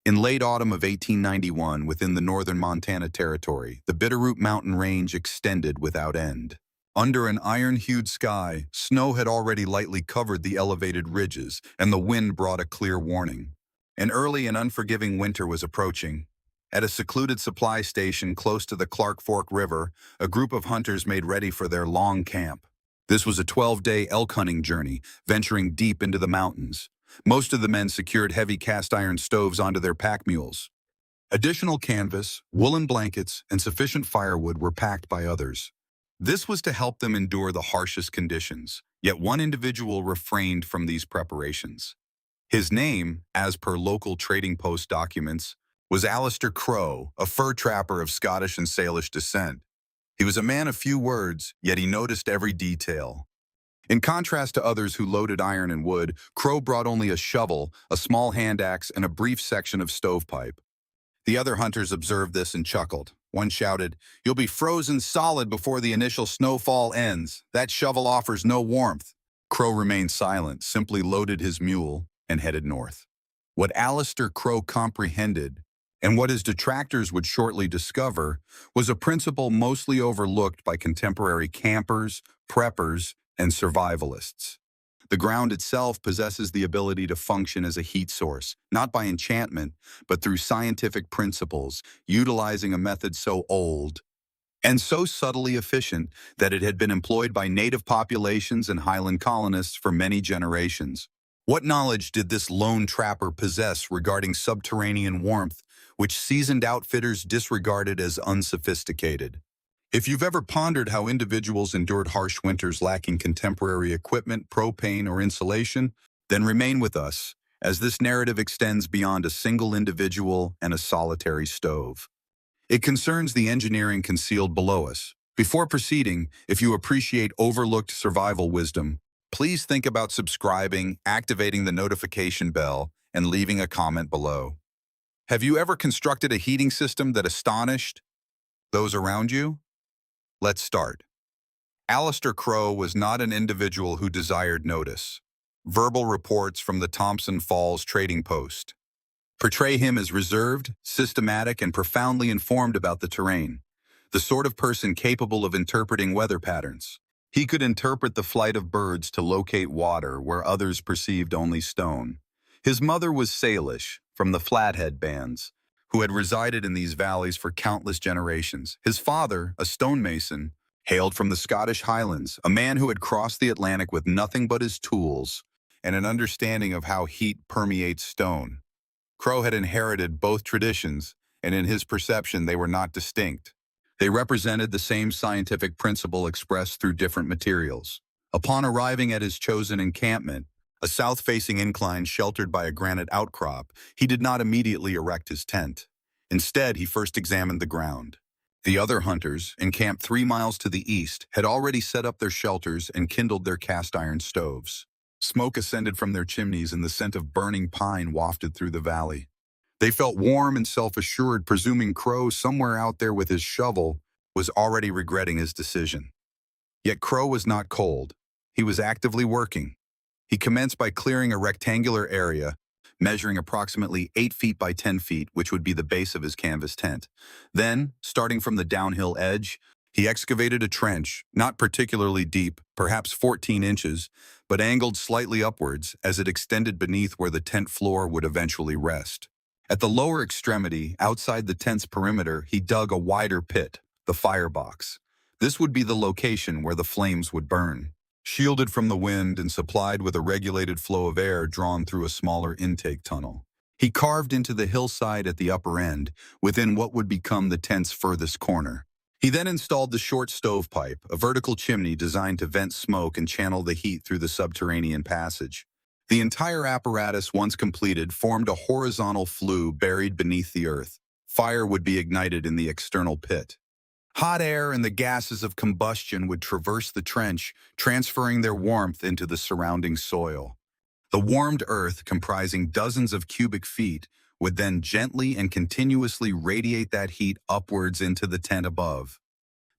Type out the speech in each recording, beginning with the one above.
In late autumn of 1891, within the northern Montana Territory, the Bitterroot Mountain Range extended without end. Under an iron-hued sky, snow had already lightly covered the elevated ridges, and the wind brought a clear warning. An early and unforgiving winter was approaching. At a secluded supply station close to the Clark Fork River, a group of hunters made ready for their long camp. This was a 12-day elk hunting journey, venturing deep into the mountains. Most of the men secured heavy cast-iron stoves onto their pack mules. Additional canvas, woolen blankets, and sufficient firewood were packed by others. This was to help them endure the harshest conditions, yet one individual refrained from these preparations. His name, as per local trading post documents, was Alistair Crow, a fur trapper of Scottish and Salish descent. He was a man of few words, yet he noticed every detail. In contrast to others who loaded iron and wood, Crow brought only a shovel, a small hand axe, and a brief section of stovepipe. The other hunters observed this and chuckled. One shouted, "You'll be frozen solid before the initial snowfall ends. That shovel offers no warmth." Crow remained silent, simply loaded his mule, and headed north. What Alistair Crow comprehended, and what his detractors would shortly discover, was a principle mostly overlooked by contemporary campers, preppers, and survivalists. The ground itself possesses the ability to function as a heat source, not by enchantment, but through scientific principles, utilizing a method so old and so subtly efficient that it had been employed by native populations and Highland colonists for many generations. What knowledge did this lone trapper possess regarding subterranean warmth, which seasoned outfitters disregarded as unsophisticated? If you've ever pondered how individuals endured harsh winters lacking contemporary equipment, propane, or insulation, then remain with us, as this narrative extends beyond a single individual and a solitary stove. It concerns the engineering concealed below us. Before proceeding, if you appreciate overlooked survival wisdom, please think about subscribing, activating the notification bell, and leaving a comment below. Have you ever constructed a heating system that astonished those around you? Let's start. Alistair Crow was not an individual who desired notice. Verbal reports from the Thompson Falls Trading Post portray him as reserved, systematic, and profoundly informed about the terrain, the sort of person capable of interpreting weather patterns. He could interpret the flight of birds to locate water where others perceived only stone. His mother was Salish, from the Flathead bands, who had resided in these valleys for countless generations. His father, a stonemason, hailed from the Scottish Highlands, a man who had crossed the Atlantic with nothing but his tools and an understanding of how heat permeates stone. Crow had inherited both traditions, and in his perception they were not distinct. They represented the same scientific principle expressed through different materials. Upon arriving at his chosen encampment, a south-facing incline sheltered by a granite outcrop, he did not immediately erect his tent. Instead, he first examined the ground. The other hunters, encamped 3 miles to the east, had already set up their shelters and kindled their cast-iron stoves. Smoke ascended from their chimneys and the scent of burning pine wafted through the valley. They felt warm and self-assured, presuming Crow, somewhere out there with his shovel, was already regretting his decision. Yet Crow was not cold. He was actively working. He commenced by clearing a rectangular area, measuring approximately 8 feet by 10 feet, which would be the base of his canvas tent. Then, starting from the downhill edge, he excavated a trench, not particularly deep, perhaps 14 inches, but angled slightly upwards as it extended beneath where the tent floor would eventually rest. At the lower extremity, outside the tent's perimeter, he dug a wider pit, the firebox. This would be the location where the flames would burn. Shielded from the wind and supplied with a regulated flow of air drawn through a smaller intake tunnel. He carved into the hillside at the upper end, within what would become the tent's furthest corner. He then installed the short stovepipe, a vertical chimney designed to vent smoke and channel the heat through the subterranean passage. The entire apparatus, once completed, formed a horizontal flue buried beneath the earth. Fire would be ignited in the external pit. Hot air and the gases of combustion would traverse the trench, transferring their warmth into the surrounding soil. The warmed earth, comprising dozens of cubic feet, would then gently and continuously radiate that heat upwards into the tent above.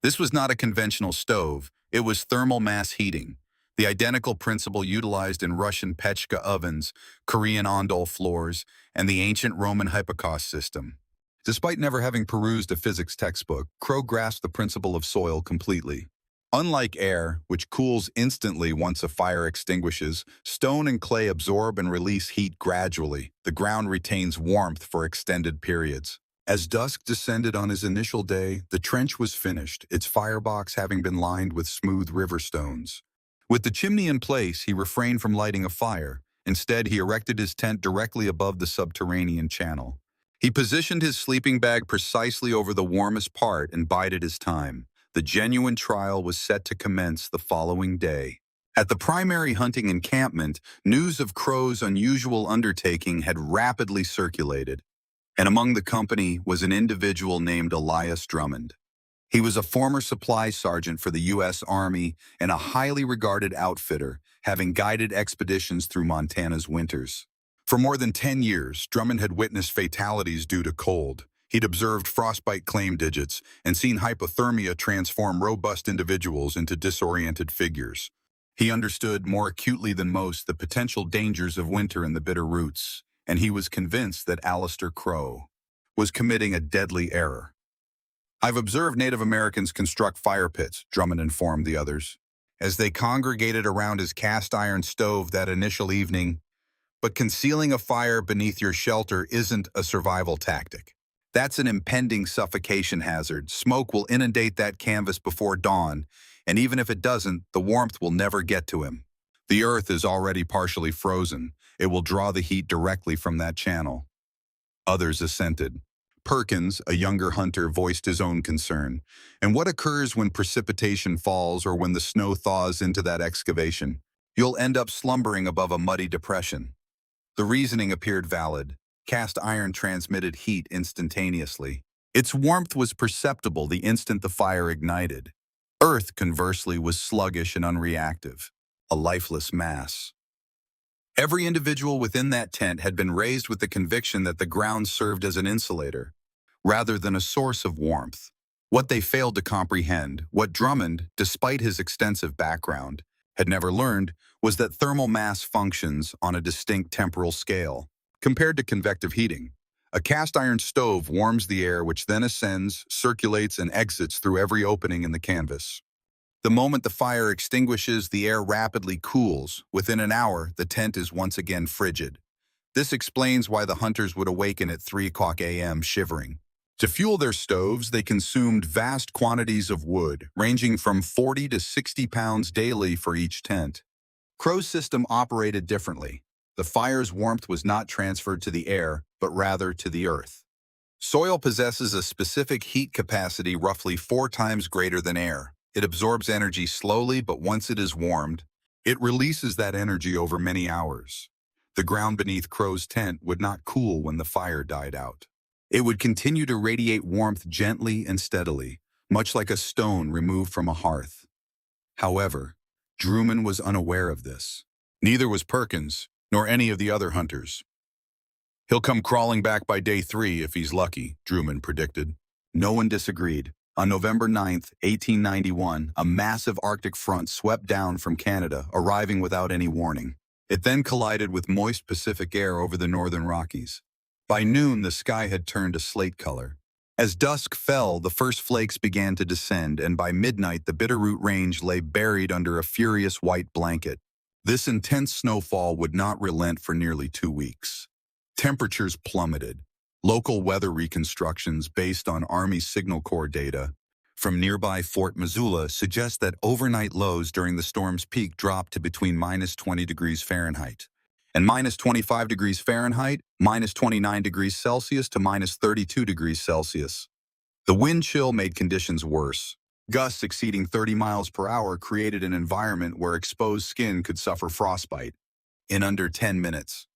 This was not a conventional stove, it was thermal mass heating. the identical principle utilized in Russian pechka ovens, Korean ondol floors, and the ancient Roman hypocaust system. Despite never having perused a physics textbook, Crow grasped the principle of soil completely. Unlike air, which cools instantly once a fire extinguishes, stone and clay absorb and release heat gradually. The ground retains warmth for extended periods. As dusk descended on his initial day, the trench was finished, its firebox having been lined with smooth river stones. With the chimney in place, he refrained from lighting a fire. Instead, he erected his tent directly above the subterranean channel. He positioned his sleeping bag precisely over the warmest part and bided his time. The genuine trial was set to commence the following day. At the primary hunting encampment, news of Crow's unusual undertaking had rapidly circulated, and among the company was an individual named Elias Drummond. He was a former supply sergeant for the U.S. Army and a highly regarded outfitter, having guided expeditions through Montana's winters. For more than 10 years, Drummond had witnessed fatalities due to cold. He'd observed frostbite claim digits and seen hypothermia transform robust individuals into disoriented figures. He understood more acutely than most the potential dangers of winter in the Bitter Roots, and he was convinced that Alistair Crow was committing a deadly error. "I've observed Native Americans construct fire pits," Drummond informed the others, as they congregated around his cast-iron stove that initial evening. "But concealing a fire beneath your shelter isn't a survival tactic. That's an impending suffocation hazard. Smoke will inundate that canvas before dawn, and even if it doesn't, the warmth will never get to him. The earth is already partially frozen. It will draw the heat directly from that channel." Others assented. Perkins, a younger hunter, voiced his own concern. "And what occurs when precipitation falls or when the snow thaws into that excavation? You'll end up slumbering above a muddy depression." The reasoning appeared valid. Cast iron transmitted heat instantaneously. Its warmth was perceptible the instant the fire ignited. Earth, conversely, was sluggish and unreactive, a lifeless mass. Every individual within that tent had been raised with the conviction that the ground served as an insulator, rather than a source of warmth. What they failed to comprehend, what Drummond, despite his extensive background, had never learned, was that thermal mass functions on a distinct temporal scale. Compared to convective heating, a cast iron stove warms the air which then ascends, circulates, and exits through every opening in the canvas. The moment the fire extinguishes, the air rapidly cools. Within an hour, the tent is once again frigid. This explains why the hunters would awaken at 3 a.m. shivering. To fuel their stoves, they consumed vast quantities of wood, ranging from 40 to 60 pounds daily for each tent. Crow's system operated differently. The fire's warmth was not transferred to the air, but rather to the earth. Soil possesses a specific heat capacity roughly 4 times greater than air. It absorbs energy slowly, but once it is warmed, it releases that energy over many hours. The ground beneath Crow's tent would not cool when the fire died out. It would continue to radiate warmth gently and steadily, much like a stone removed from a hearth. However, Drummond was unaware of this. Neither was Perkins, nor any of the other hunters. "He'll come crawling back by day 3 if he's lucky," Drummond predicted. No one disagreed. On November 9, 1891, a massive Arctic front swept down from Canada, arriving without any warning. It then collided with moist Pacific air over the northern Rockies. By noon, the sky had turned a slate color. As dusk fell, the first flakes began to descend, and by midnight, the Bitterroot Range lay buried under a furious white blanket. This intense snowfall would not relent for nearly 2 weeks. Temperatures plummeted. Local weather reconstructions based on Army Signal Corps data from nearby Fort Missoula suggest that overnight lows during the storm's peak dropped to between -20 degrees Fahrenheit and -25 degrees Fahrenheit, -29 degrees Celsius to -32 degrees Celsius. The wind chill made conditions worse. Gusts exceeding 30 miles per hour created an environment where exposed skin could suffer frostbite in under 10 minutes.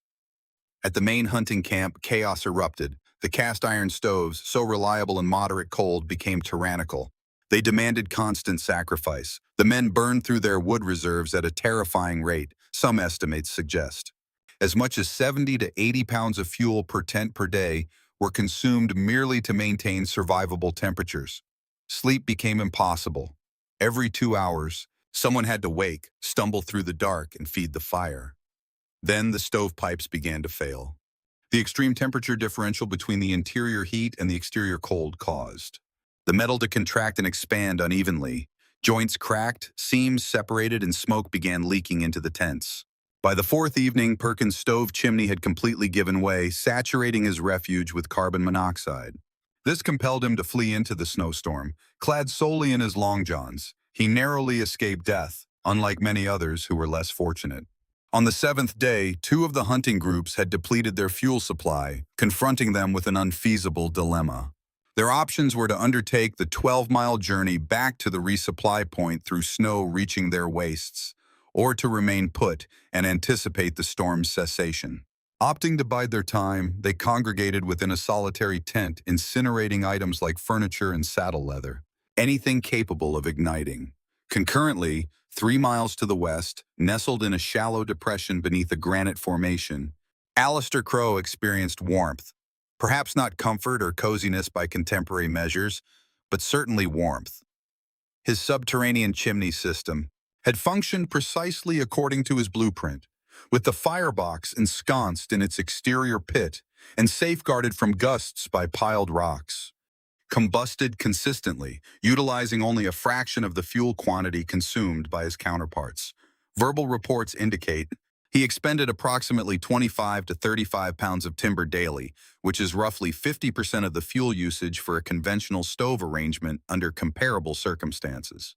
At the main hunting camp, chaos erupted. The cast iron stoves, so reliable in moderate cold, became tyrannical. They demanded constant sacrifice. The men burned through their wood reserves at a terrifying rate, some estimates suggest. As much as 70 to 80 pounds of fuel per tent per day were consumed merely to maintain survivable temperatures. Sleep became impossible. Every 2 hours, Someone had to wake, stumble through the dark, and feed the fire. Then the stovepipes began to fail. The extreme temperature differential between the interior heat and the exterior cold caused the metal to contract and expand unevenly. Joints cracked, seams separated, and smoke began leaking into the tents. By the fourth evening, Perkins' stove chimney had completely given way, saturating his refuge with carbon monoxide. This compelled him to flee into the snowstorm. Clad solely in his long johns, he narrowly escaped death, unlike many others who were less fortunate. On the seventh day, two of the hunting groups had depleted their fuel supply, confronting them with an unfeasible dilemma. Their options were to undertake the 12-mile journey back to the resupply point through snow reaching their waists, or to remain put and anticipate the storm's cessation. Opting to bide their time, they congregated within a solitary tent, incinerating items like furniture and saddle leather, anything capable of igniting. Concurrently, 3 miles to the west, nestled in a shallow depression beneath a granite formation, Alistair Crow experienced warmth. Perhaps not comfort or coziness by contemporary measures, but certainly warmth. His subterranean chimney system had functioned precisely according to his blueprint, with the firebox ensconced in its exterior pit and safeguarded from gusts by piled rocks. Combusted consistently, utilizing only a fraction of the fuel quantity consumed by his counterparts. Verbal reports indicate he expended approximately 25 to 35 pounds of timber daily, which is roughly 50% of the fuel usage for a conventional stove arrangement under comparable circumstances.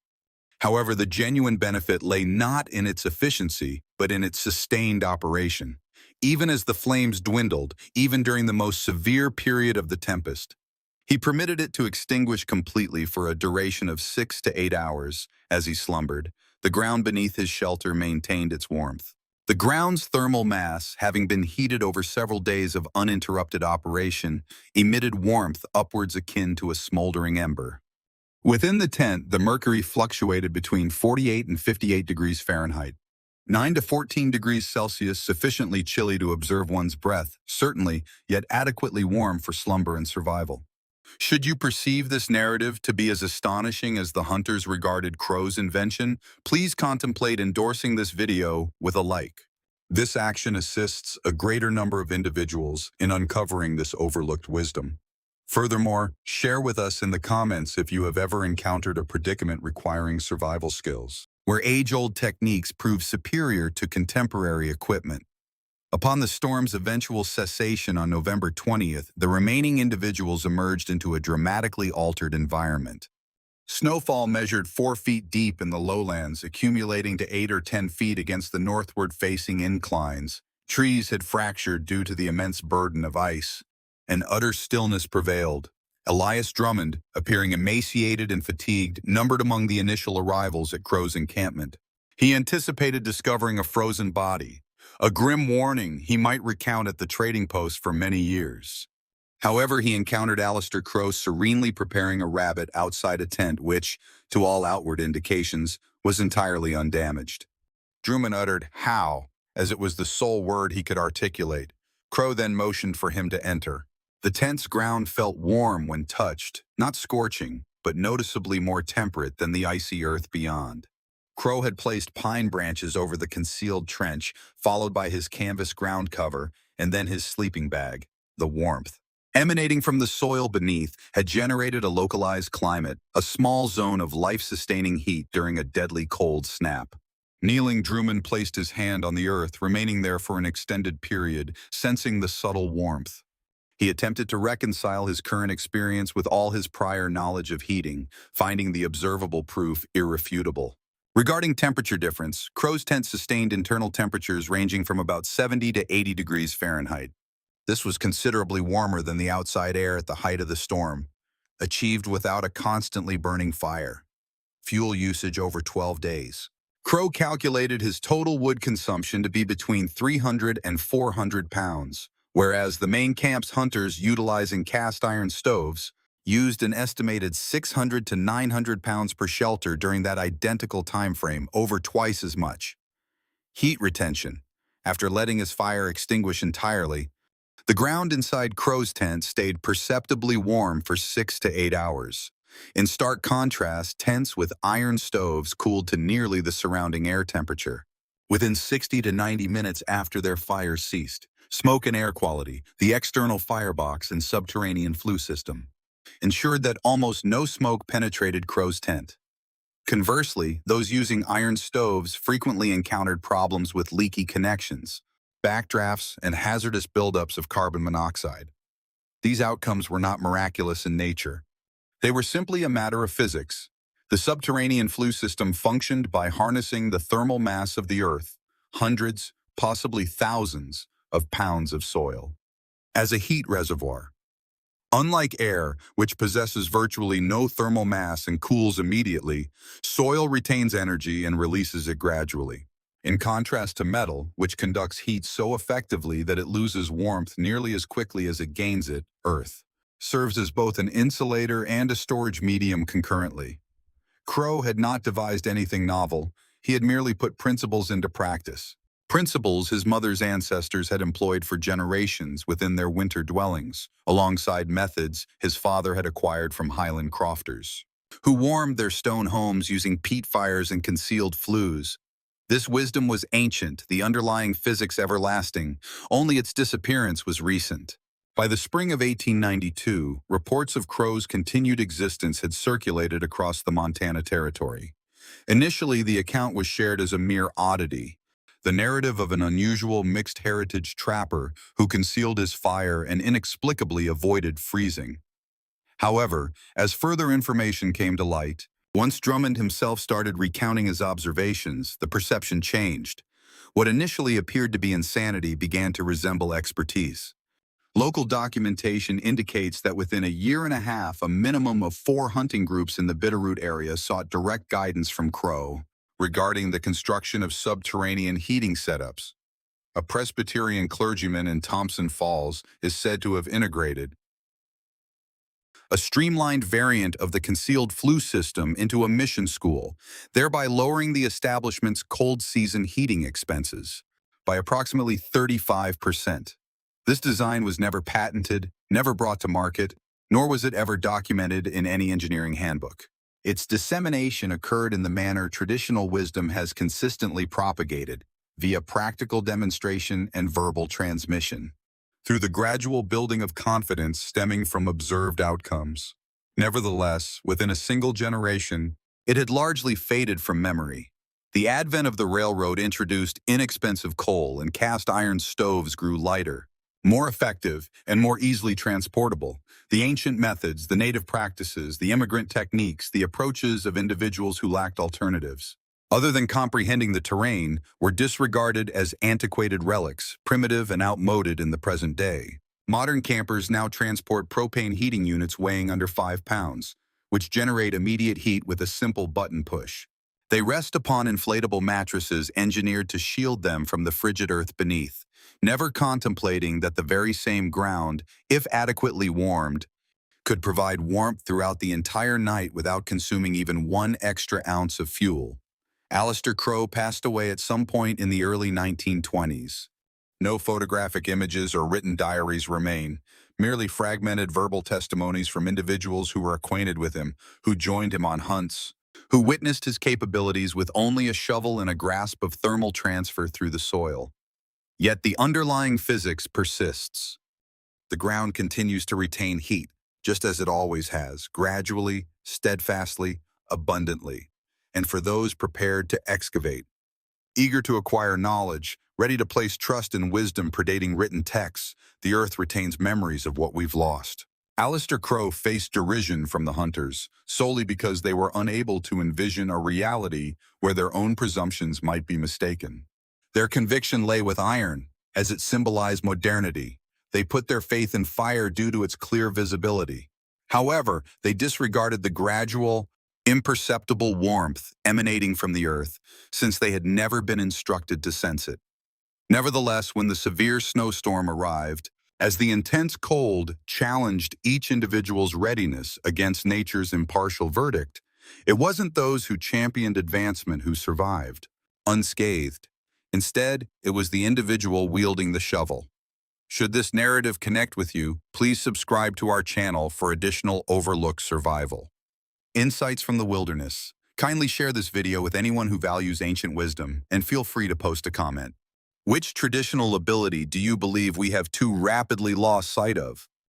However, the genuine benefit lay not in its efficiency, but in its sustained operation. Even as the flames dwindled, even during the most severe period of the tempest, he permitted it to extinguish completely for a duration of 6 to 8 hours. As he slumbered, the ground beneath his shelter maintained its warmth. The ground's thermal mass, having been heated over several days of uninterrupted operation, emitted warmth upwards akin to a smoldering ember. Within the tent, the mercury fluctuated between 48 and 58 degrees Fahrenheit. 9 to 14 degrees Celsius, sufficiently chilly to observe one's breath, certainly, yet adequately warm for slumber and survival. Should you perceive this narrative to be as astonishing as the hunters regarded Crow's invention, please contemplate endorsing this video with a like. This action assists a greater number of individuals in uncovering this overlooked wisdom. Furthermore, share with us in the comments if you have ever encountered a predicament requiring survival skills, where age-old techniques prove superior to contemporary equipment. Upon the storm's eventual cessation on November 20th, the remaining individuals emerged into a dramatically altered environment. Snowfall measured 4 feet deep in the lowlands, accumulating to 8 or 10 feet against the northward-facing inclines. Trees had fractured due to the immense burden of ice, and utter stillness prevailed. Elias Drummond, appearing emaciated and fatigued, numbered among the initial arrivals at Crow's encampment. He anticipated discovering a frozen body, a grim warning he might recount at the trading post for many years. However, he encountered Alistair Crow serenely preparing a rabbit outside a tent which, to all outward indications, was entirely undamaged. Drummond uttered "how," as it was the sole word he could articulate. Crow then motioned for him to enter. The tent's ground felt warm when touched, not scorching, but noticeably more temperate than the icy earth beyond. Crow had placed pine branches over the concealed trench, followed by his canvas ground cover, and then his sleeping bag. The warmth emanating from the soil beneath had generated a localized climate, a small zone of life-sustaining heat during a deadly cold snap. Kneeling, Drummond placed his hand on the earth, remaining there for an extended period, sensing the subtle warmth. He attempted to reconcile his current experience with all his prior knowledge of heating, finding the observable proof irrefutable. Regarding temperature difference, Crow's tent sustained internal temperatures ranging from about 70 to 80 degrees Fahrenheit. This was considerably warmer than the outside air at the height of the storm, achieved without a constantly burning fire. Fuel usage over 12 days. Crow calculated his total wood consumption to be between 300 and 400 pounds, whereas the main camp's hunters, utilizing cast iron stoves, used an estimated 600 to 900 pounds per shelter during that identical time frame, over twice as much. Heat retention. After letting his fire extinguish entirely, the ground inside Crow's tent stayed perceptibly warm for 6 to 8 hours. In stark contrast, tents with iron stoves cooled to nearly the surrounding air temperature. Within 60 to 90 minutes after their fires ceased, smoke and air quality, the external firebox and subterranean flue system, ensured that almost no smoke penetrated Crow's tent. Conversely, those using iron stoves frequently encountered problems with leaky connections, backdrafts, and hazardous buildups of carbon monoxide. These outcomes were not miraculous in nature. They were simply a matter of physics. The subterranean flue system functioned by harnessing the thermal mass of the Earth, hundreds, possibly thousands, of pounds of soil, as a heat reservoir. Unlike air, which possesses virtually no thermal mass and cools immediately, soil retains energy and releases it gradually. In contrast to metal, which conducts heat so effectively that it loses warmth nearly as quickly as it gains it, Earth serves as both an insulator and a storage medium concurrently. Crow had not devised anything novel. He had merely put principles into practice. Principles his mother's ancestors had employed for generations within their winter dwellings, alongside methods his father had acquired from Highland crofters, who warmed their stone homes using peat fires and concealed flues. This wisdom was ancient, the underlying physics everlasting, only its disappearance was recent. By the spring of 1892, reports of Crow's continued existence had circulated across the Montana Territory. Initially, the account was shared as a mere oddity, the narrative of an unusual mixed-heritage trapper who concealed his fire and inexplicably avoided freezing. However, as further information came to light, once Drummond himself started recounting his observations, the perception changed. What initially appeared to be insanity began to resemble expertise. Local documentation indicates that within a year and a half, a minimum of 4 hunting groups in the Bitterroot area sought direct guidance from Crow regarding the construction of subterranean heating setups. A Presbyterian clergyman in Thompson Falls is said to have integrated a streamlined variant of the concealed flue system into a mission school, thereby lowering the establishment's cold season heating expenses by approximately 35%. This design was never patented, never brought to market, nor was it ever documented in any engineering handbook. Its dissemination occurred in the manner traditional wisdom has consistently propagated, via practical demonstration and verbal transmission, through the gradual building of confidence stemming from observed outcomes. Nevertheless, within a single generation, it had largely faded from memory. The advent of the railroad introduced inexpensive coal, and cast iron stoves grew lighter, more effective, and more easily transportable. The ancient methods, the native practices, the immigrant techniques, the approaches of individuals who lacked alternatives, other than comprehending the terrain, were disregarded as antiquated relics, primitive and outmoded in the present day. Modern campers now transport propane heating units weighing under 5 pounds, which generate immediate heat with a simple button push. They rest upon inflatable mattresses engineered to shield them from the frigid earth beneath, never contemplating that the very same ground, if adequately warmed, could provide warmth throughout the entire night without consuming even 1 extra ounce of fuel. Alistair Crow passed away at some point in the early 1920s. No photographic images or written diaries remain, merely fragmented verbal testimonies from individuals who were acquainted with him, who joined him on hunts, who witnessed his capabilities with only a shovel and a grasp of thermal transfer through the soil. Yet the underlying physics persists. The ground continues to retain heat, just as it always has, gradually, steadfastly, abundantly. And for those prepared to excavate, eager to acquire knowledge, ready to place trust in wisdom predating written texts, the earth retains memories of what we've lost. Alistair Crow faced derision from the hunters, solely because they were unable to envision a reality where their own presumptions might be mistaken. Their conviction lay with iron, as it symbolized modernity. They put their faith in fire due to its clear visibility. However, they disregarded the gradual, imperceptible warmth emanating from the earth, since they had never been instructed to sense it. Nevertheless, when the severe snowstorm arrived, as the intense cold challenged each individual's readiness against nature's impartial verdict, it wasn't those who championed advancement who survived, unscathed. Instead, it was the individual wielding the shovel. Should this narrative connect with you, please subscribe to our channel for additional overlooked survival. Insights from the wilderness. Kindly share this video with anyone who values ancient wisdom, and feel free to post a comment. Which traditional ability do you believe we have too rapidly lost sight of?